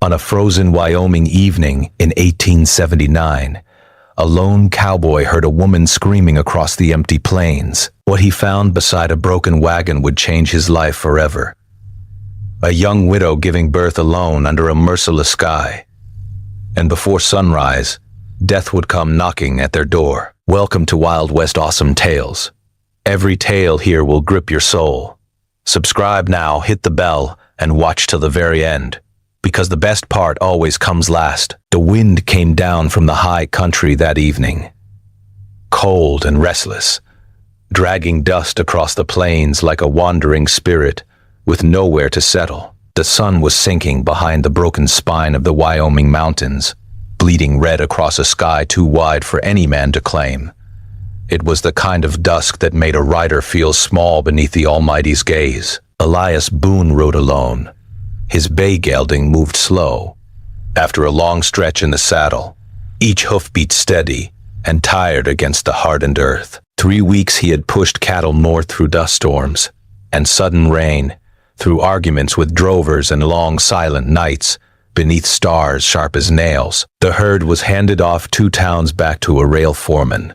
On a frozen Wyoming evening in 1879, a lone cowboy heard a woman screaming across the empty plains. What he found beside a broken wagon would change his life forever. A young widow giving birth alone under a merciless sky. And before sunrise, death would come knocking at their door. Welcome to Wild West Awesome Tales. Every tale here will grip your soul. Subscribe now, hit the bell, and watch till the very end. Because the best part always comes last. The wind came down from the high country that evening. Cold and restless, dragging dust across the plains like a wandering spirit with nowhere to settle. The sun was sinking behind the broken spine of the Wyoming mountains, bleeding red across a sky too wide for any man to claim. It was the kind of dusk that made a rider feel small beneath the Almighty's gaze. Elias Boone rode alone. His bay gelding moved slow. After a long stretch in the saddle, each hoofbeat steady and tired against the hardened earth. 3 weeks he had pushed cattle north through dust storms and sudden rain, through arguments with drovers and long silent nights beneath stars sharp as nails. The herd was handed off 2 towns back to a rail foreman,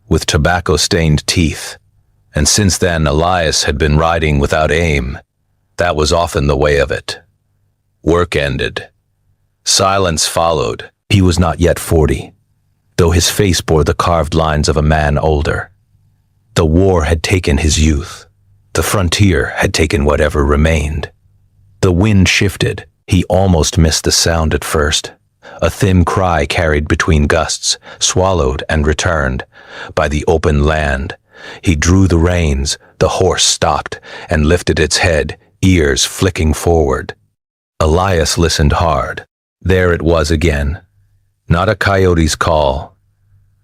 with tobacco-stained teeth, and since then Elias had been riding without aim. That was often the way of it. Work ended. Silence followed. He was not yet 40, though his face bore the carved lines of a man older. The war had taken his youth. The frontier had taken whatever remained. The wind shifted. He almost missed the sound at first. A thin cry carried between gusts, swallowed and returned. By the open land, he drew the reins. The horse stopped and lifted its head, ears flicking forward. Elias listened hard. There it was again. Not a coyote's call.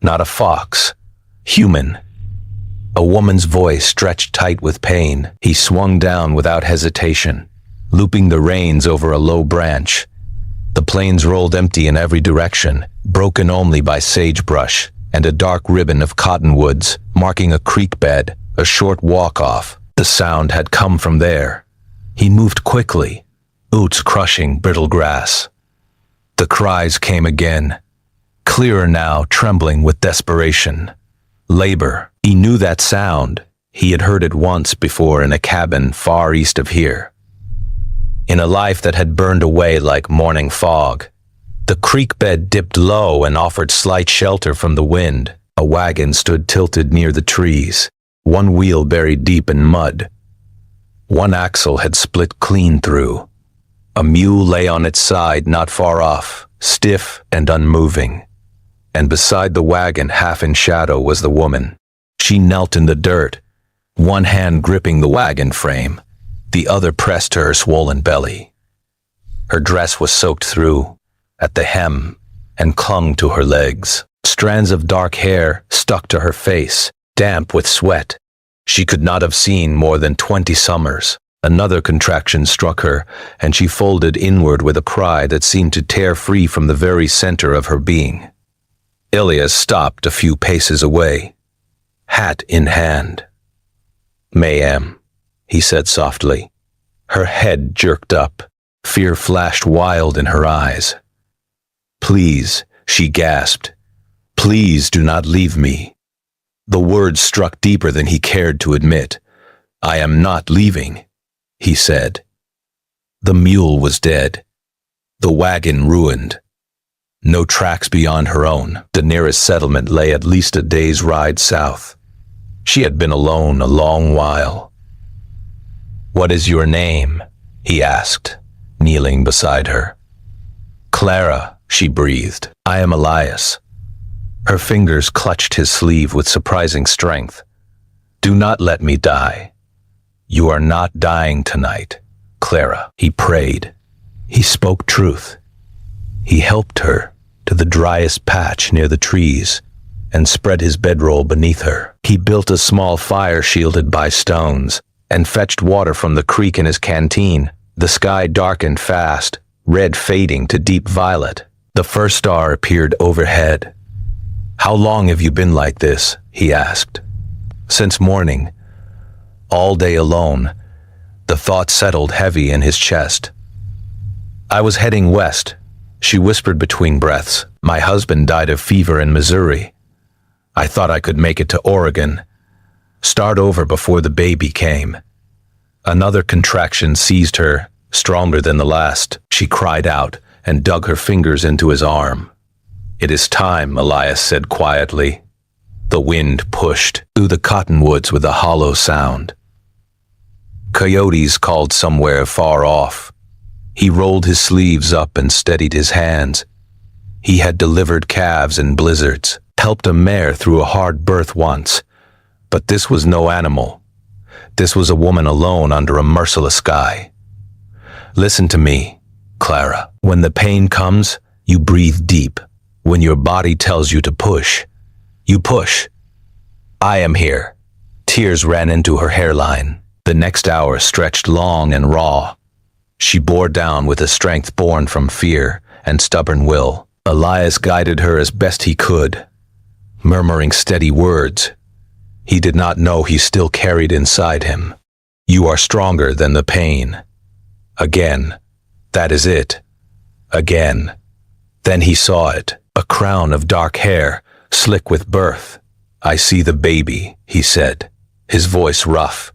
Not a fox. Human. A woman's voice stretched tight with pain. He swung down without hesitation, looping the reins over a low branch. The plains rolled empty in every direction, broken only by sagebrush and a dark ribbon of cottonwoods marking a creek bed, a short walk off. The sound had come from there. He moved quickly, oots crushing brittle grass. The cries came again, clearer now, trembling with desperation. Labor. He knew that sound. He had heard it once before in a cabin far east of here. In a life that had burned away like morning fog. The creek bed dipped low and offered slight shelter from the wind. A wagon stood tilted near the trees, one wheel buried deep in mud. One axle had split clean through. A mule lay on its side not far off, stiff and unmoving. And beside the wagon, half in shadow, was the woman. She knelt in the dirt, one hand gripping the wagon frame, the other pressed to her swollen belly. Her dress was soaked through, at the hem, and clung to her legs. Strands of dark hair stuck to her face, damp with sweat. She could not have seen more than 20 summers. Another contraction struck her, and she folded inward with a cry that seemed to tear free from the very center of her being. Elias stopped a few paces away, hat in hand. "Ma'am," he said softly. Her head jerked up. Fear flashed wild in her eyes. "Please," she gasped. "Please do not leave me." The words struck deeper than he cared to admit. "I am not leaving," he said. The mule was dead. The wagon ruined. No tracks beyond her own. The nearest settlement lay at least a day's ride south. She had been alone a long while. "What is your name?" he asked, kneeling beside her. "Clara," she breathed. "I am Elias." Her fingers clutched his sleeve with surprising strength. "Do not let me die. You are not dying tonight, Clara," he prayed. He spoke truth. He helped her to the driest patch near the trees and spread his bedroll beneath her. He built a small fire shielded by stones and fetched water from the creek in his canteen. The sky darkened fast, red fading to deep violet. The first star appeared overhead. "How long have you been like this?" he asked. "Since morning. All day alone." The thought settled heavy in his chest. I was heading west, she whispered between breaths. My husband died of fever in Missouri. I thought I could make it to Oregon. Start over before the baby came. Another contraction seized her, stronger than the last. She cried out and dug her fingers into his arm. It is time, Elias said quietly. The wind pushed through the cottonwoods with a hollow sound. Coyotes called somewhere far off. He rolled his sleeves up and steadied his hands. He had delivered calves in blizzards, helped a mare through a hard birth once. But this was no animal. This was a woman alone under a merciless sky. Listen to me, Clara. When the pain comes, you breathe deep. When your body tells you to push, you push. I am here. Tears ran into her hairline. The next hour stretched long and raw. She bore down with a strength born from fear and stubborn will. Elias guided her as best he could, murmuring steady words he did not know he still carried inside him. You are stronger than the pain. Again. That is it. Again. Then he saw it, a crown of dark hair, slick with birth. I see the baby, he said, his voice rough.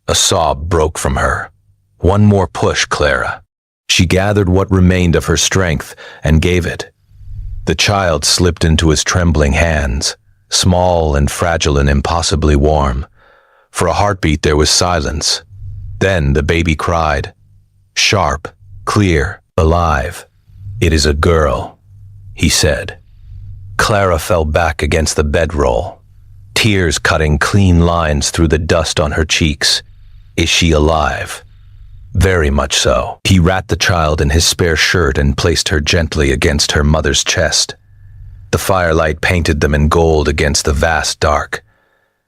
A sob broke from her. One more push, Clara. She gathered what remained of her strength and gave it. The child slipped into his trembling hands, small and fragile and impossibly warm. For a heartbeat there was silence. Then the baby cried. Sharp, clear, alive. It is a girl, he said. Clara fell back against the bedroll, tears cutting clean lines through the dust on her cheeks. Is she alive? Very much so. He wrapped the child in his spare shirt and placed her gently against her mother's chest. The firelight painted them in gold against the vast dark.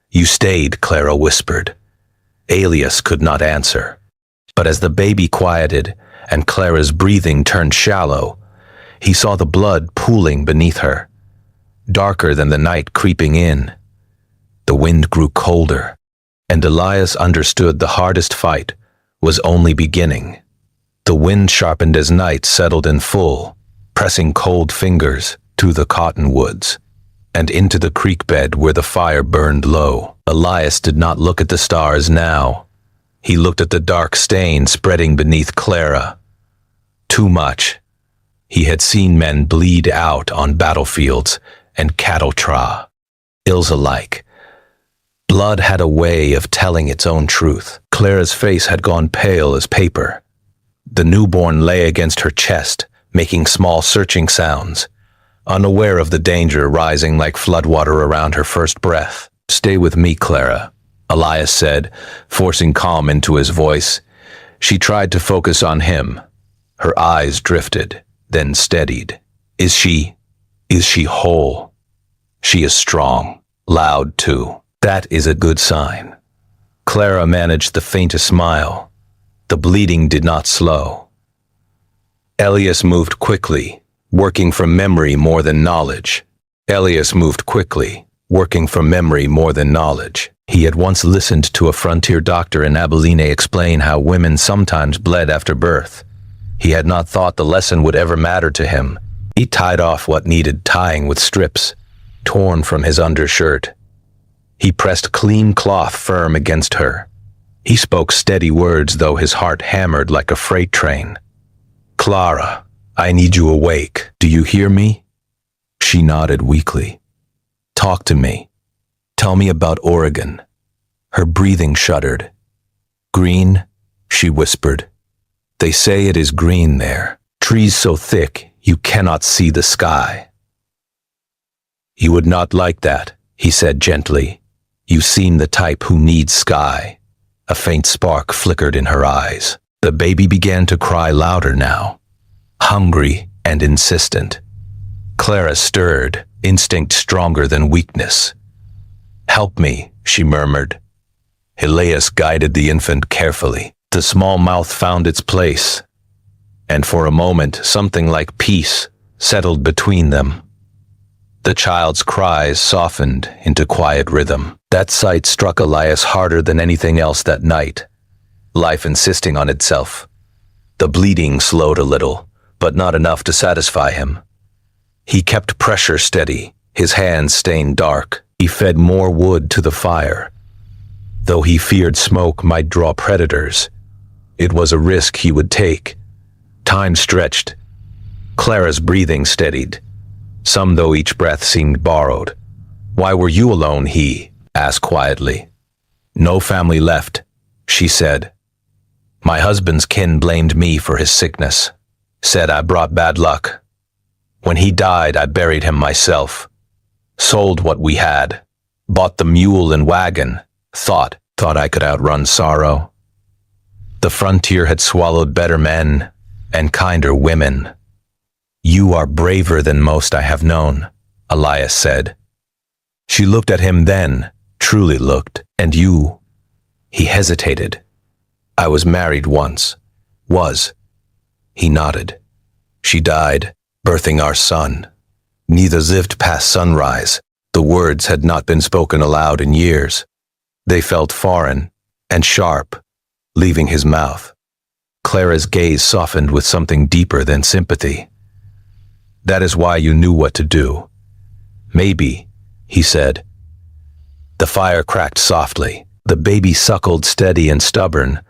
You stayed, Clara whispered. Elias could not answer. But as the baby quieted and Clara's breathing turned shallow, he saw the blood pooling beneath her, darker than the night creeping in. The wind grew colder, and Elias understood the hardest fight was only beginning. The wind sharpened as night settled in full, pressing cold fingers through the cottonwoods and into the creek bed where the fire burned low. Elias did not look at the stars now. He looked at the dark stain spreading beneath Clara. Too much. He had seen men bleed out on battlefields and cattle tra, ills alike. Blood had a way of telling its own truth. Clara's face had gone pale as paper. The newborn lay against her chest, making small searching sounds, unaware of the danger rising like floodwater around her first breath. Stay with me, Clara, Elias said, forcing calm into his voice. She tried to focus on him. Her eyes drifted, then steadied. Is she whole? She is strong, loud too. That is a good sign. Clara managed the faintest smile. The bleeding did not slow. Elias moved quickly, working from memory more than knowledge. Elias moved quickly, working from memory more than knowledge. He had once listened to a frontier doctor in Abilene explain how women sometimes bled after birth. He had not thought the lesson would ever matter to him. He tied off what needed tying with strips, torn from his undershirt. He pressed clean cloth firm against her. He spoke steady words, though his heart hammered like a freight train. Clara, I need you awake. Do you hear me? She nodded weakly. Talk to me. Tell me about Oregon. Her breathing shuddered. Green, she whispered. They say it is green there. Trees so thick you cannot see the sky. You would not like that, he said gently. You seem the type who needs sky. A faint spark flickered in her eyes. The baby began to cry louder now, hungry and insistent. Clara stirred, instinct stronger than weakness. Help me, she murmured. Elias guided the infant carefully. The small mouth found its place, and for a moment something like peace settled between them. The child's cries softened into quiet rhythm. That sight struck Elias harder than anything else that night, life insisting on itself. The bleeding slowed a little, but not enough to satisfy him. He kept pressure steady, his hands stained dark. He fed more wood to the fire. Though he feared smoke might draw predators, it was a risk he would take. Time stretched. Clara's breathing steadied, some though each breath seemed borrowed. "Why were you alone?" he asked quietly. "No family left," she said. "My husband's kin blamed me for his sickness, said I brought bad luck. When he died, I buried him myself. Sold what we had, bought the mule and wagon, thought I could outrun sorrow. The frontier had swallowed better men and kinder women." "You are braver than most I have known," Elias said. She looked at him then, truly looked. "And you?" He hesitated. "I was married once." "Was?" He nodded. "She died, birthing our son. Neither lived past sunrise." The words had not been spoken aloud in years. They felt foreign and sharp, leaving his mouth. Clara's gaze softened with something deeper than sympathy. "That is why you knew what to do." "Maybe," he said. The fire cracked softly. The baby suckled steady and stubborn.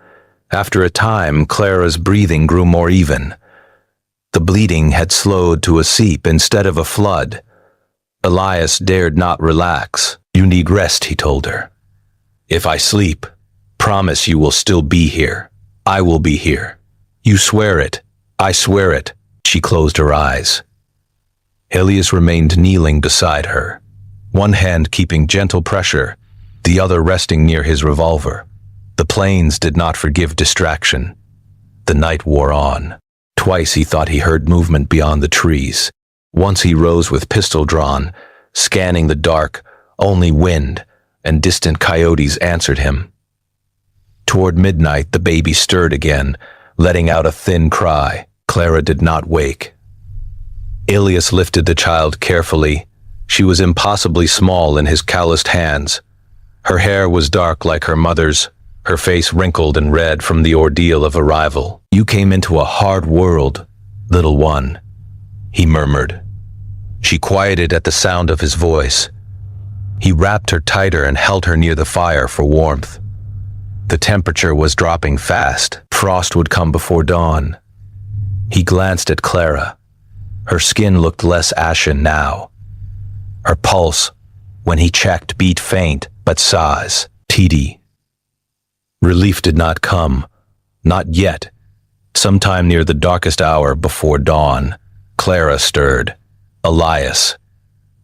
After a time, Clara's breathing grew more even. The bleeding had slowed to a seep instead of a flood. Elias dared not relax. "You need rest," he told her. "If I sleep, promise you will still be here. I will be here. You swear it." "I swear it." She closed her eyes. Elias remained kneeling beside her, one hand keeping gentle pressure, the other resting near his revolver. The plains did not forgive distraction. The night wore on. Twice he thought he heard movement beyond the trees. Once he rose with pistol drawn, scanning the dark. Only wind and distant coyotes answered him. Toward midnight, the baby stirred again, letting out a thin cry. Clara did not wake. Elias lifted the child carefully. She was impossibly small in his calloused hands. Her hair was dark like her mother's, her face wrinkled and red from the ordeal of arrival. "You came into a hard world, little one," he murmured. She quieted at the sound of his voice. He wrapped her tighter and held her near the fire for warmth. The temperature was dropping fast. Frost would come before dawn. He glanced at Clara. Her skin looked less ashen now. Her pulse, when he checked, beat faint, but sighs. "TD." Relief did not come. Not yet. Sometime near the darkest hour before dawn, Clara stirred. "Elias,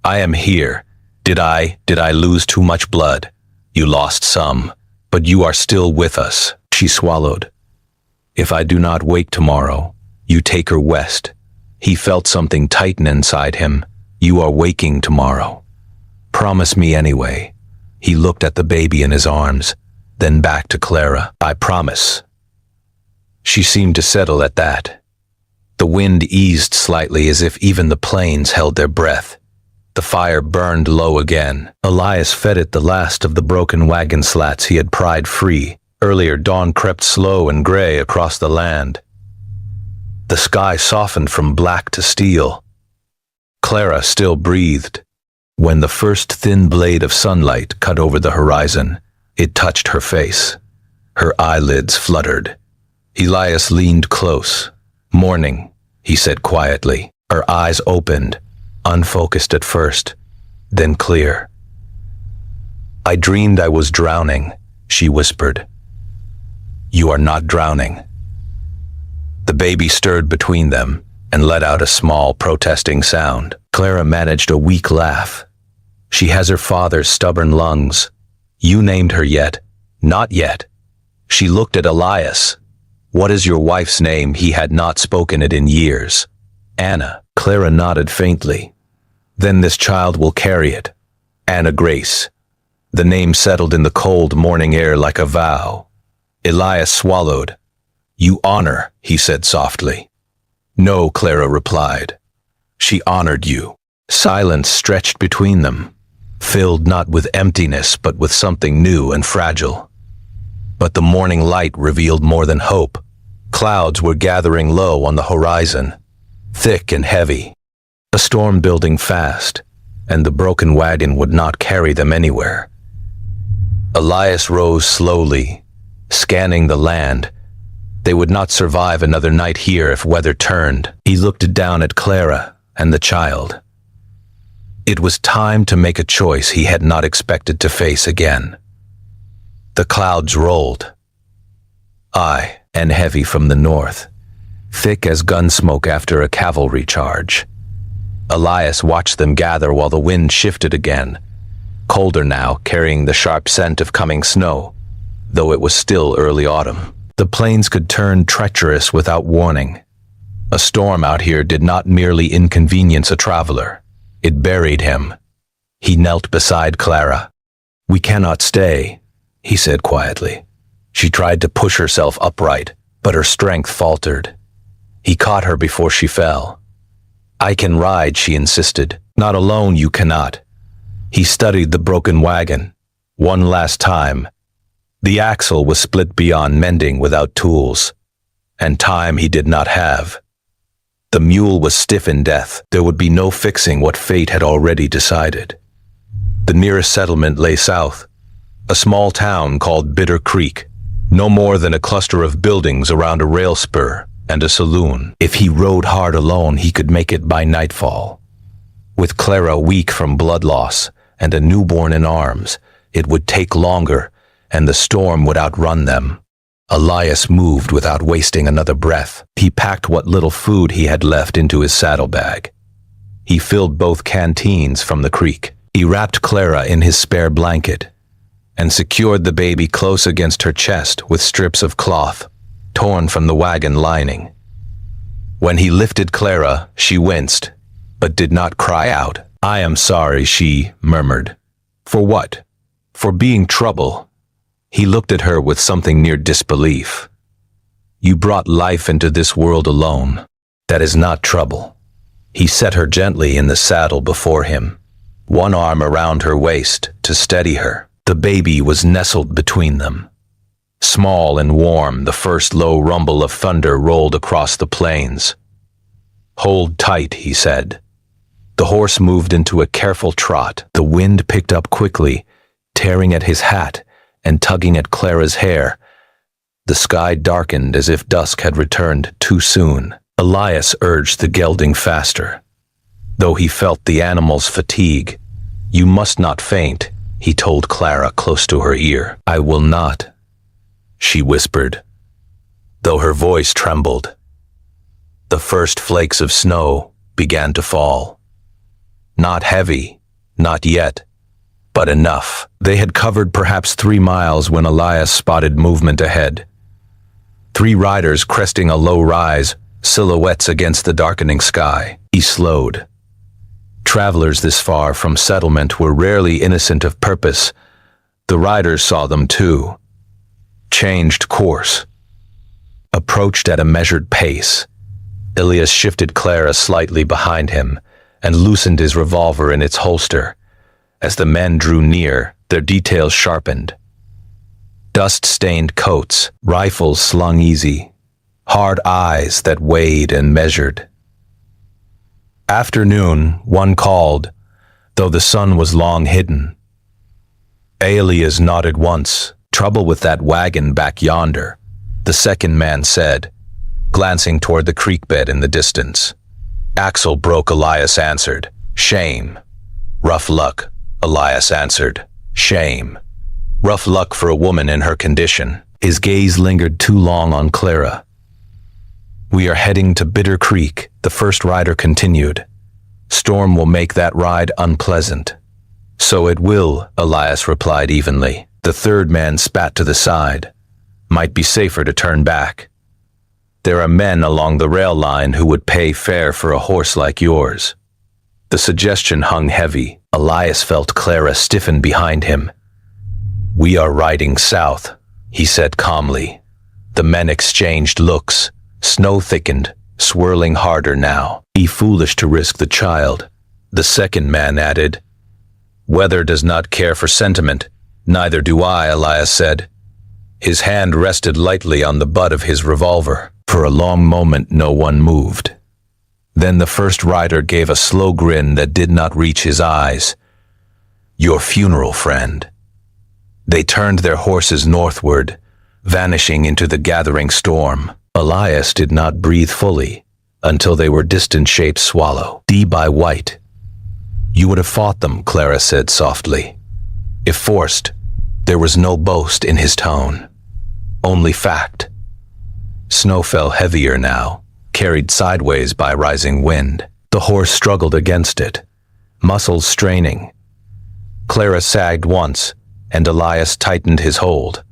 I am here. Did I lose too much blood?" "You lost some, but you are still with us." She swallowed. "If I do not wake tomorrow, you take her west." He felt something tighten inside him. "You are waking tomorrow. Promise me anyway." He looked at the baby in his arms, then back to Clara. "I promise." She seemed to settle at that. The wind eased slightly as if even the plains held their breath. The fire burned low again. Elias fed it the last of the broken wagon slats he had pried free. Earlier, dawn crept slow and gray across the land. The sky softened from black to steel. Clara still breathed. When the first thin blade of sunlight cut over the horizon, it touched her face. Her eyelids fluttered. Elias leaned close. "Morning," he said quietly. Her eyes opened, unfocused at first, then clear. "I dreamed I was drowning," she whispered. "You are not drowning." The baby stirred between them and let out a small, protesting sound. Clara managed a weak laugh. "She has her father's stubborn lungs. You named her yet?" "Not yet." She looked at Elias. "What is your wife's name?" He had not spoken it in years. "Anna." Clara nodded faintly. "Then this child will carry it. Anna Grace." The name settled in the cold morning air like a vow. Elias swallowed. "You honor," he said softly. "No," Clara replied. "She honored you." Silence stretched between them, filled not with emptiness but with something new and fragile. But the morning light revealed more than hope. Clouds were gathering low on the horizon. thick and heavy. A storm building fast, and the broken wagon would not carry them anywhere. Elias rose slowly, scanning the land. They would not survive another night here if weather turned. He looked down at Clara and the child. It was time to make a choice he had not expected to face again. The clouds rolled, high and heavy from the north, thick as gun smoke after a cavalry charge. Elias watched them gather while the wind shifted again, colder now, carrying the sharp scent of coming snow, though it was still early autumn. The plains could turn treacherous without warning. A storm out here did not merely inconvenience a traveler, it buried him. He knelt beside Clara. "We cannot stay," he said quietly. She tried to push herself upright, but her strength faltered. He caught her before she fell. "I can ride," she insisted. "Not alone, you cannot." He studied the broken wagon. One last time. The axle was split beyond mending without tools, and time he did not have. The mule was stiff in death. There would be no fixing what fate had already decided. The nearest settlement lay south, a small town called Bitter Creek, no more than a cluster of buildings around a rail spur and a saloon. If he rode hard alone, he could make it by nightfall. With Clara weak from blood loss and a newborn in arms, it would take longer, and the storm would outrun them. Elias moved without wasting another breath. He packed what little food he had left into his saddlebag. He filled both canteens from the creek. He wrapped Clara in his spare blanket and secured the baby close against her chest with strips of cloth torn from the wagon lining. When he lifted Clara, she winced, but did not cry out. "I am sorry," she murmured. "For what?" "For being trouble." He looked at her with something near disbelief. "You brought life into this world alone. That is not trouble." He set her gently in the saddle before him, one arm around her waist to steady her. The baby was nestled between them. Small and warm, the first low rumble of thunder rolled across the plains. "Hold tight," he said. The horse moved into a careful trot. The wind picked up quickly, tearing at his hat and tugging at Clara's hair. The sky darkened as if dusk had returned too soon. Elias urged the gelding faster, though he felt the animal's fatigue. "You must not faint," he told Clara close to her ear. "I will not," she whispered, though her voice trembled. The first flakes of snow began to fall. Not heavy, not yet, but enough. They had covered perhaps 3 miles when Elias spotted movement ahead. 3 riders cresting a low rise, silhouettes against the darkening sky. He slowed. Travelers this far from settlement were rarely innocent of purpose. The riders saw them too. Changed course. Approached at a measured pace. Elias shifted Clara slightly behind him and loosened his revolver in its holster. As the men drew near, their details sharpened. Dust-stained coats, rifles slung easy, hard eyes that weighed and measured. "Afternoon," one called, though the sun was long hidden. Elias nodded once. "Trouble with that wagon back yonder," the second man said, glancing toward the creek bed in the distance. "Axle broke," Elias answered. "Shame." "Rough luck," Elias answered. "Shame." Rough luck for a woman in her condition. His gaze lingered too long on Clara. "We are heading to Bitter Creek," the first rider continued. "Storm will make that ride unpleasant." "So it will," Elias replied evenly. The third man spat to the side. "Might be safer to turn back. There are men along the rail line who would pay fair for a horse like yours." The suggestion hung heavy. Elias felt Clara stiffen behind him. "We are riding south," he said calmly. The men exchanged looks. Snow thickened, swirling harder now. "Be foolish to risk the child," the second man added. "Weather does not care for sentiment." "Neither do I," Elias said. His hand rested lightly on the butt of his revolver. For a long moment no one moved. Then the first rider gave a slow grin that did not reach his eyes. "Your funeral, friend." They turned their horses northward, vanishing into the gathering storm. Elias did not breathe fully until they were distant-shaped swallow, D by white. "You would have fought them," Clara said softly. If forced, there was no boast in his tone, only fact. Snow fell heavier now, carried sideways by rising wind. The horse struggled against it, muscles straining. Clara sagged once, and Elias tightened his hold.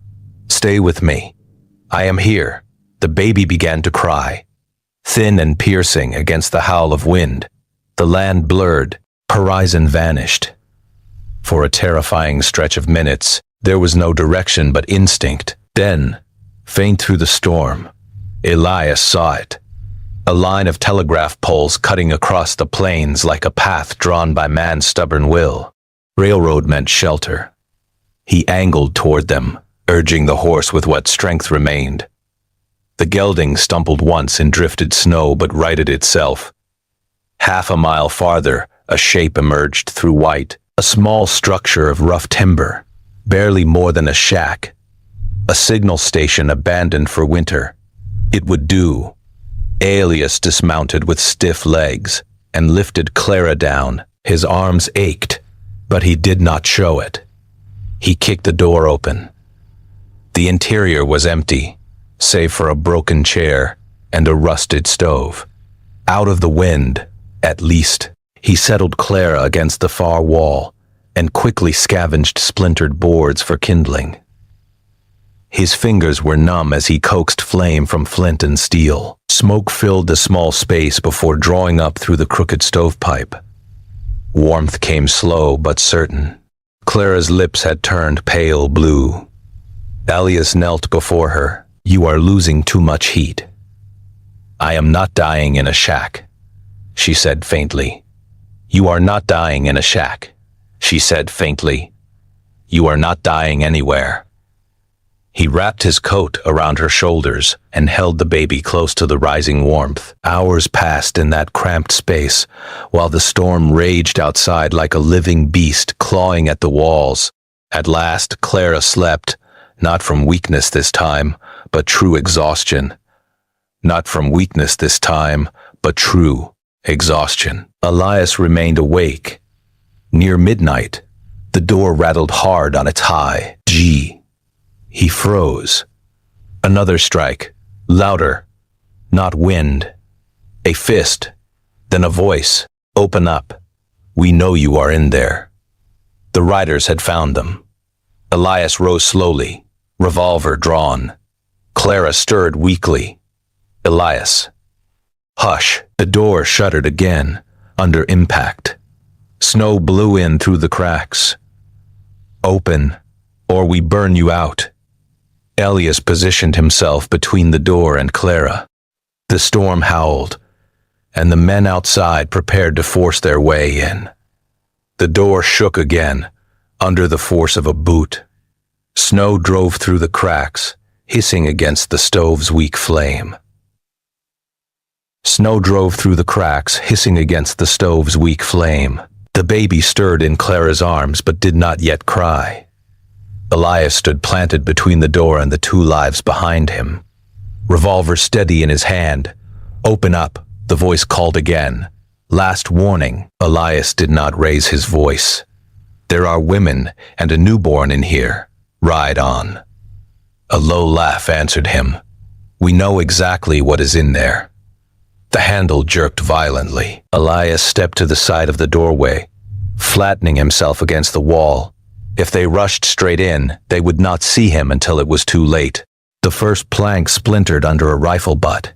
"Stay with me. I am here." The baby began to cry, thin and piercing against the howl of wind. The land blurred, horizon vanished. For a terrifying stretch of minutes, there was no direction but instinct. Then, faint through the storm, Elias saw it. A line of telegraph poles cutting across the plains like a path drawn by man's stubborn will. Railroad meant shelter. He angled toward them, urging the horse with what strength remained. The gelding stumbled once in drifted snow but righted itself. Half a mile farther, a shape emerged through white, a small structure of rough timber, barely more than a shack. A signal station abandoned for winter. It would do. Elias dismounted with stiff legs and lifted Clara down. His arms ached, but he did not show it. He kicked the door open. The interior was empty, save for a broken chair and a rusted stove. Out of the wind, at least, he settled Clara against the far wall and quickly scavenged splintered boards for kindling. His fingers were numb as he coaxed flame from flint and steel. Smoke filled the small space before drawing up through the crooked stovepipe. Warmth came slow but certain. Clara's lips had turned pale blue. Elias knelt before her. "You are losing too much heat." "I am not dying in a shack," she said faintly. "You are not dying in a shack," she said faintly. "You are not dying anywhere." He wrapped his coat around her shoulders and held the baby close to the rising warmth. Hours passed in that cramped space, while the storm raged outside like a living beast clawing at the walls. At last, Clara slept, not from weakness this time, but true exhaustion. Not from weakness this time, but true exhaustion. Elias remained awake. Near midnight, the door rattled hard on its high G. He froze. Another strike, louder, not wind. A fist, then a voice. "Open up. We know you are in there." The riders had found them. Elias rose slowly, revolver drawn. Clara stirred weakly. "Elias." "Hush." The door shuddered again, under impact. Snow blew in through the cracks. "Open, or we burn you out." Elias positioned himself between the door and Clara. The storm howled, and the men outside prepared to force their way in. The door shook again, under the force of a boot. Snow drove through the cracks, hissing against the stove's weak flame. Snow drove through the cracks, hissing against the stove's weak flame. The baby stirred in Clara's arms but did not yet cry. Elias stood planted between the door and the two lives behind him. Revolver steady in his hand. "Open up," the voice called again. Last warning. Elias did not raise his voice. "There are women and a newborn in here. Ride on." A low laugh answered him. "We know exactly what is in there." The handle jerked violently. Elias stepped to the side of the doorway, flattening himself against the wall. If they rushed straight in, they would not see him until it was too late. The first plank splintered under a rifle butt.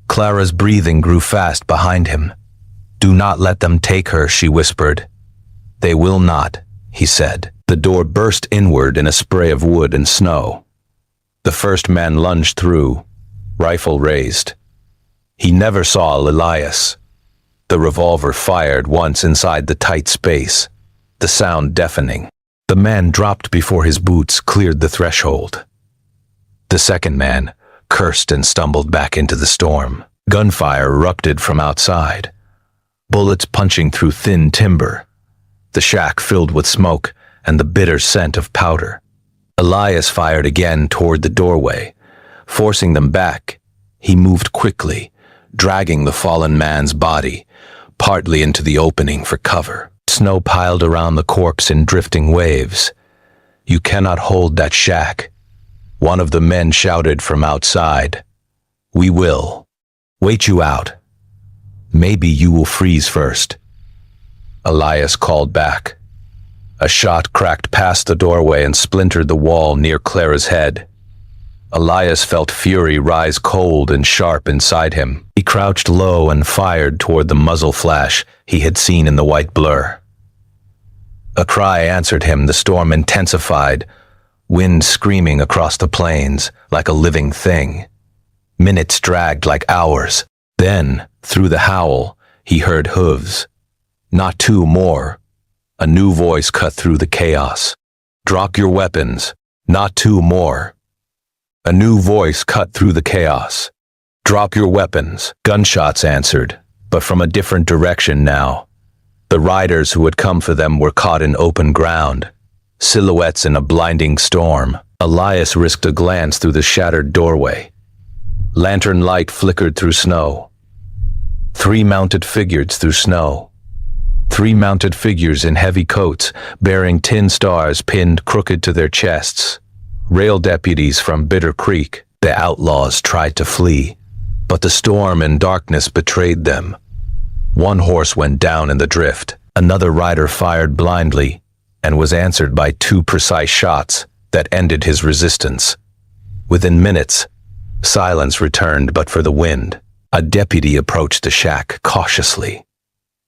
Clara's breathing grew fast behind him. "Do not let them take her," she whispered. "They will not," he said. The door burst inward in a spray of wood and snow. The first man lunged through, rifle raised. He never saw Elias. The revolver fired once inside the tight space, the sound deafening. The man dropped before his boots cleared the threshold. The second man cursed and stumbled back into the storm. Gunfire erupted from outside, bullets punching through thin timber, the shack filled with smoke and the bitter scent of powder. Elias fired again toward the doorway. Forcing them back, he moved quickly, dragging the fallen man's body partly into the opening for cover. Snow piled around the corpse in drifting waves. "You cannot hold that shack," one of the men shouted from outside. "We will. Wait you out. Maybe you will freeze first," Elias called back. A shot cracked past the doorway and splintered the wall near Clara's head. Elias felt fury rise cold and sharp inside him. He crouched low and fired toward the muzzle flash he had seen in the white blur. A cry answered him. The storm intensified, wind screaming across the plains like a living thing. Minutes dragged like hours. Then, through the howl, he heard hooves. Not two more. A new voice cut through the chaos. "Drop your weapons. Not two more." A new voice cut through the chaos. "Drop your weapons." Gunshots answered, but from a different direction now. The riders who had come for them were caught in open ground, silhouettes in a blinding storm. Elias risked a glance through the shattered doorway. Lantern light flickered through snow. Three mounted figures through snow. Three mounted figures in heavy coats, bearing tin stars pinned crooked to their chests. Rail deputies from Bitter Creek. The outlaws tried to flee, but the storm and darkness betrayed them. One horse went down in the drift. Another rider fired blindly and was answered by two precise shots that ended his resistance. Within minutes, silence returned but for the wind. A deputy approached the shack cautiously.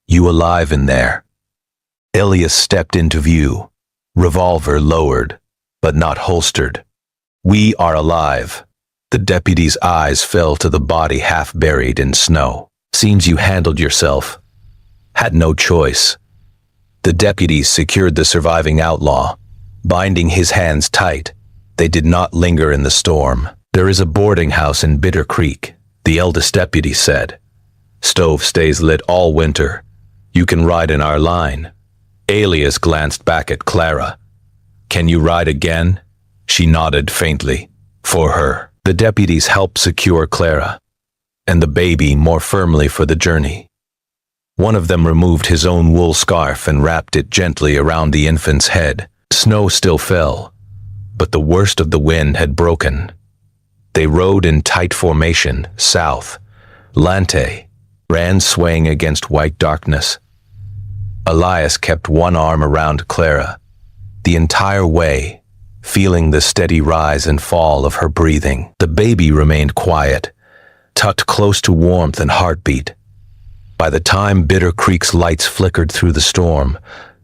"You alive in there?" Elias stepped into view, revolver lowered, but not holstered. "We are alive." The deputy's eyes fell to the body half buried in snow. "Seems you handled yourself." "Had no choice." The deputies secured the surviving outlaw, binding his hands tight. They did not linger in the storm. "There is a boarding house in Bitter Creek," the eldest deputy said. "Stove stays lit all winter. You can ride in our line." Elias glanced back at Clara. "Can you ride again?" She nodded faintly. "For her." The deputies helped secure Clara and the baby more firmly for the journey. One of them removed his own wool scarf and wrapped it gently around the infant's head. Snow still fell, but the worst of the wind had broken. They rode in tight formation south. Lante ran swaying against white darkness. Elias kept one arm around Clara, the entire way, feeling the steady rise and fall of her breathing. The baby remained quiet, tucked close to warmth and heartbeat. By the time Bitter Creek's lights flickered through the storm,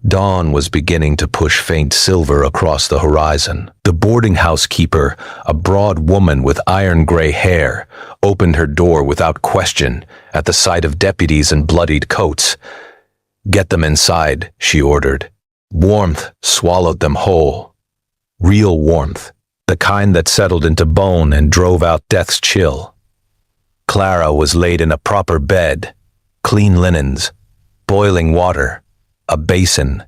dawn was beginning to push faint silver across the horizon. The boarding house keeper, a broad woman with iron-gray hair, opened her door without question at the sight of deputies in bloodied coats. "Get them inside," she ordered. Warmth swallowed them whole. Real warmth, the kind that settled into bone and drove out death's chill. Clara was laid in a proper bed, clean linens, boiling water, a basin.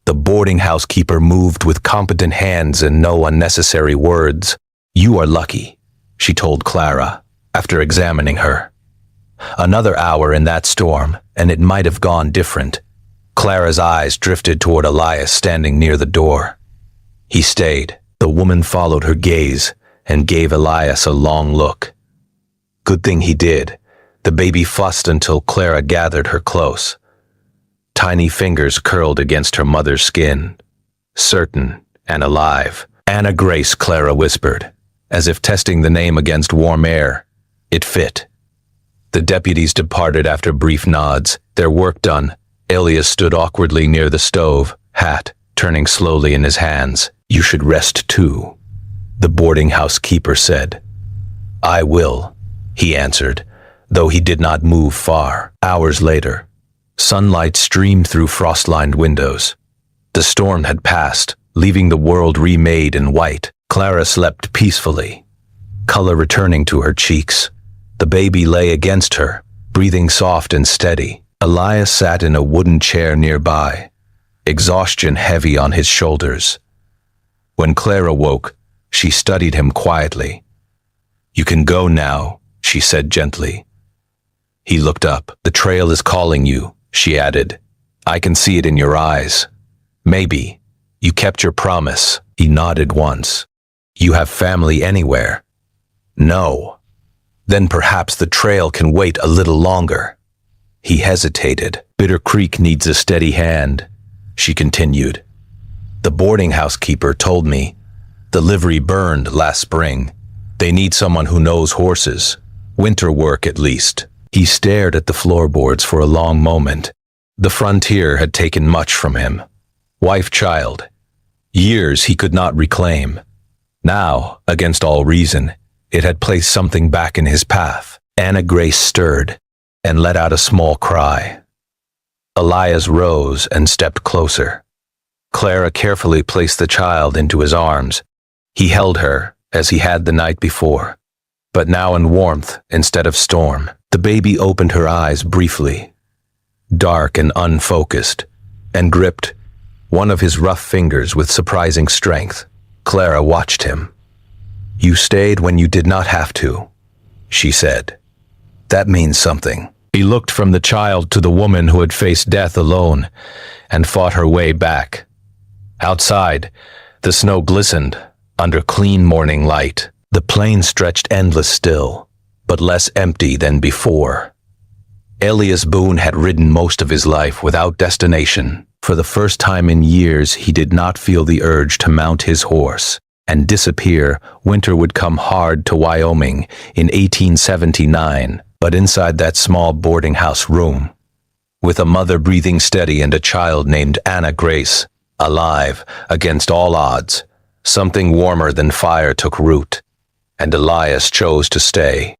The boarding house keeper moved with competent hands and no unnecessary words. "You are lucky," she told Clara, after examining her. Another hour in that storm, and it might have gone different. Clara's eyes drifted toward Elias standing near the door. He stayed. The woman followed her gaze and gave Elias a long look. Good thing he did. The baby fussed until Clara gathered her close. Tiny fingers curled against her mother's skin. Certain and alive. "Anna Grace," Clara whispered, as if testing the name against warm air. It fit. The deputies departed after brief nods. Their work done, Elias stood awkwardly near the stove, hat turning slowly in his hands. "You should rest too," the boarding house keeper said. "I will," he answered, though he did not move far. Hours later, sunlight streamed through frost-lined windows. The storm had passed, leaving the world remade in white. Clara slept peacefully, color returning to her cheeks. The baby lay against her, breathing soft and steady. Elias sat in a wooden chair nearby, exhaustion heavy on his shoulders. When Claire awoke, she studied him quietly. "You can go now," she said gently. He looked up. "The trail is calling you," she added. "I can see it in your eyes. Maybe. You kept your promise." He nodded once. "You have family anywhere?" "No." "Then perhaps the trail can wait a little longer." He hesitated. "Bitter Creek needs a steady hand," she continued. "The boarding house keeper told me. The livery burned last spring. They need someone who knows horses. Winter work, at least." He stared at the floorboards for a long moment. The frontier had taken much from him. Wife, child. Years he could not reclaim. Now, against all reason, it had placed something back in his path. Anna Grace stirred and let out a small cry. Elias rose and stepped closer. Clara carefully placed the child into his arms. He held her, as he had the night before, but now in warmth instead of storm. The baby opened her eyes briefly, dark and unfocused, and gripped one of his rough fingers with surprising strength. Clara watched him. "You stayed when you did not have to," she said. "That means something." He looked from the child to the woman who had faced death alone and fought her way back. Outside, the snow glistened under clean morning light. The plain stretched endless still, but less empty than before. Elias Boone had ridden most of his life without destination. For the first time in years, he did not feel the urge to mount his horse and disappear. Winter would come hard to Wyoming in 1879, but inside that small boarding house room, with a mother breathing steady and a child named Anna Grace, alive against all odds, something warmer than fire took root, and Elias chose to stay.